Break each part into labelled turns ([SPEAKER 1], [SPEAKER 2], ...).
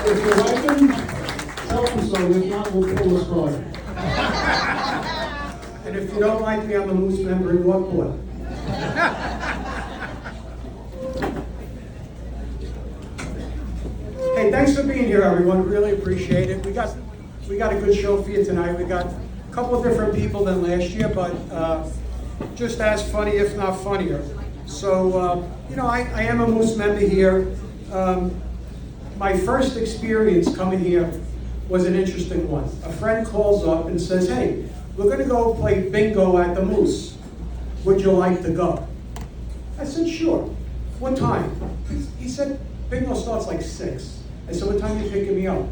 [SPEAKER 1] If you like them, tell them so. If not, we'll pull this card. And if you don't like me, I'm a Moose member in Lockport. Hey, thanks for being here, everyone. Really appreciate it. We got a good show for you tonight. We got a couple of different people than last year, but just as funny, if not funnier. So, I am a Moose member here. My first experience coming here was an interesting one. A friend calls up and says, hey, we're going to go play bingo at the Moose. Would you like to go? I said, sure. What time? He said, bingo starts like 6. I said, what time are you picking me up?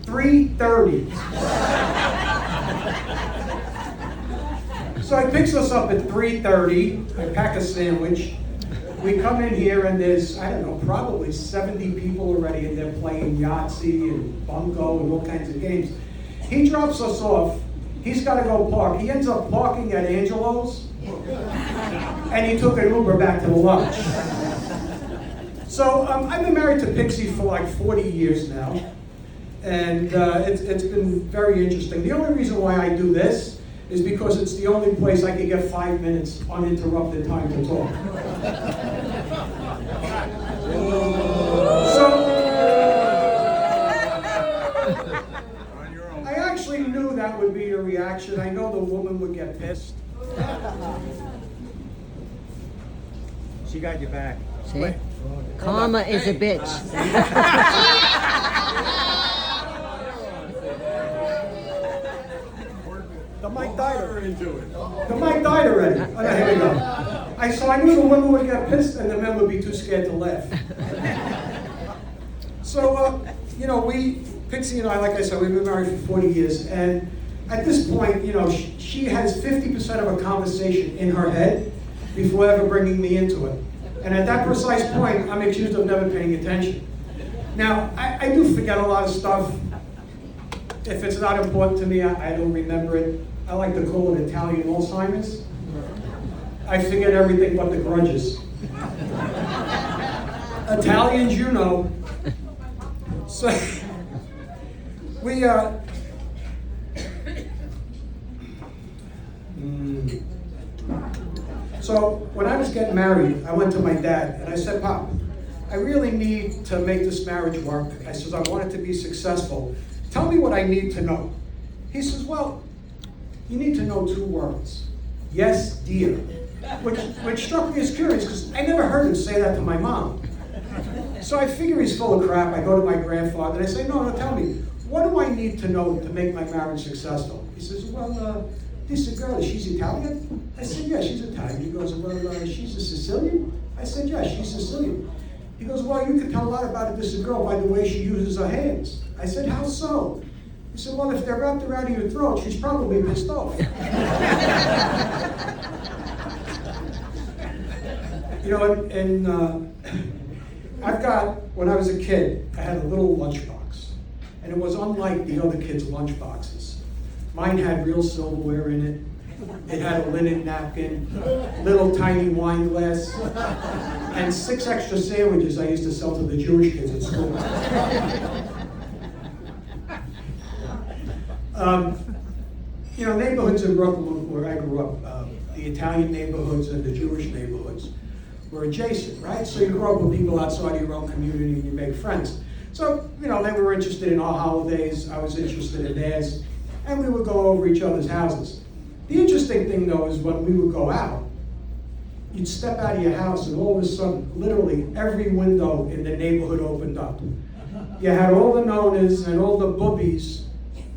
[SPEAKER 1] 3:30. So I picks us up at 3:30. I pack a sandwich. We come in here and there's, I don't know, probably 70 people already in there playing Yahtzee and Bunko and all kinds of games. He drops us off. He's got to go park. He ends up parking at Angelo's. And he took an Uber back to the lodge. So I've been married to Pixie for like 40 years now. And it's been very interesting. The only reason why I do this is because it's the only place I can get 5 minutes uninterrupted time to talk. So, I actually knew that would be your reaction. I know the woman would get pissed.
[SPEAKER 2] She got your back.
[SPEAKER 3] See? Karma is a bitch.
[SPEAKER 1] The mic died already. The mic died already. Oh, no, here we go. So I knew the woman would get pissed and the men would be too scared to laugh. So, Pixie and I, like I said, we've been married for 40 years. And at this point, she has 50% of a conversation in her head before ever bringing me into it. And at that precise point, I'm accused of never paying attention. Now, I do forget a lot of stuff. If it's not important to me, I don't remember it. I like to call it Italian Alzheimer's. I forget everything but the grudges. Italians, you know. So, So when I was getting married, I went to my dad and I said, Pop, I really need to make this marriage work. I said, I want it to be successful. Tell me what I need to know. He says, well, you need to know 2 words. Yes, dear. Which struck me as curious because I never heard him say that to my mom. So I figure he's full of crap. I go to my grandfather and I say, no, tell me, what do I need to know to make my marriage successful? He says, well, this girl, she's Italian? I said, yeah, she's Italian. He goes, well, she's a Sicilian? I said, yeah, she's Sicilian. He goes, well, you can tell a lot about this girl by the way she uses her hands. I said, how so? He said, well, if they're wrapped around your throat, she's probably pissed off. I've got, when I was a kid, I had a little lunchbox. And it was unlike the other kids' lunchboxes. Mine had real silverware in it. It had a linen napkin, little tiny wine glass, and 6 extra sandwiches I used to sell to the Jewish kids at school. Neighborhoods in Brooklyn where I grew up, the Italian neighborhoods and the Jewish neighborhoods were adjacent, right? So you grow up with people outside of your own community and you make friends. So, they were interested in our holidays, I was interested in theirs, and we would go over each other's houses. The interesting thing, though, is when we would go out, you'd step out of your house and all of a sudden, literally every window in the neighborhood opened up. You had all the nonas and all the boobies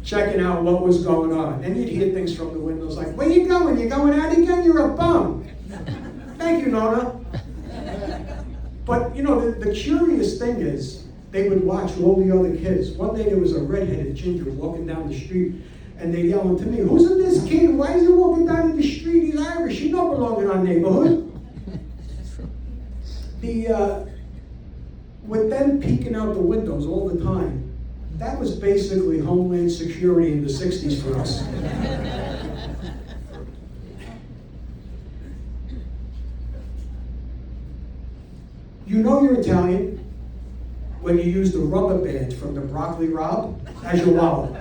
[SPEAKER 1] checking out what was going on. And you'd hear things from the windows like, where you going? You going out again? You're a bum. Thank you, Nona. But, the curious thing is, they would watch all the other kids. One day there was a redheaded ginger walking down the street, and they yelling to me, who's in this kid? Why is he walking down the street? He's Irish. He don't belong in our neighborhood. With them peeking out the windows all the time, that was basically Homeland Security in the 60s for us. You're Italian, when you use the rubber band from the broccoli rob as your wallet.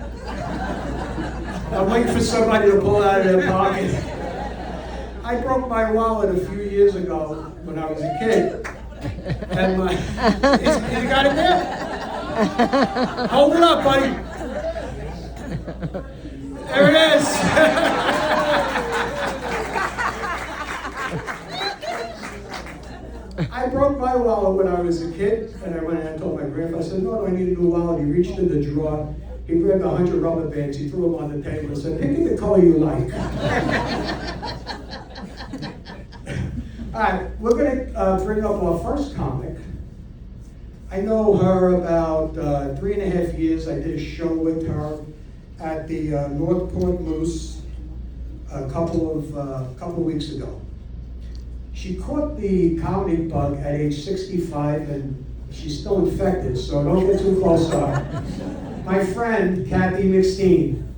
[SPEAKER 1] I'm waiting for somebody to pull out of their pocket. I broke my wallet a few years ago when I was a kid. And you got it there? Hold it up, buddy. There it is. I broke my wallet when I was a kid, and I went and I told my grandfather, I said, no, I need a new wallet. He reached in the drawer, he grabbed 100 rubber bands, he threw them on the table and said, pick it the color you like. All right, we're going to bring up our first comic. I know her about 3.5 years. I did a show with her at the Northport Moose a couple of weeks ago. She caught the comedy bug at age 65, and she's still infected, so don't get too close to her. My friend, Kathy McSteen.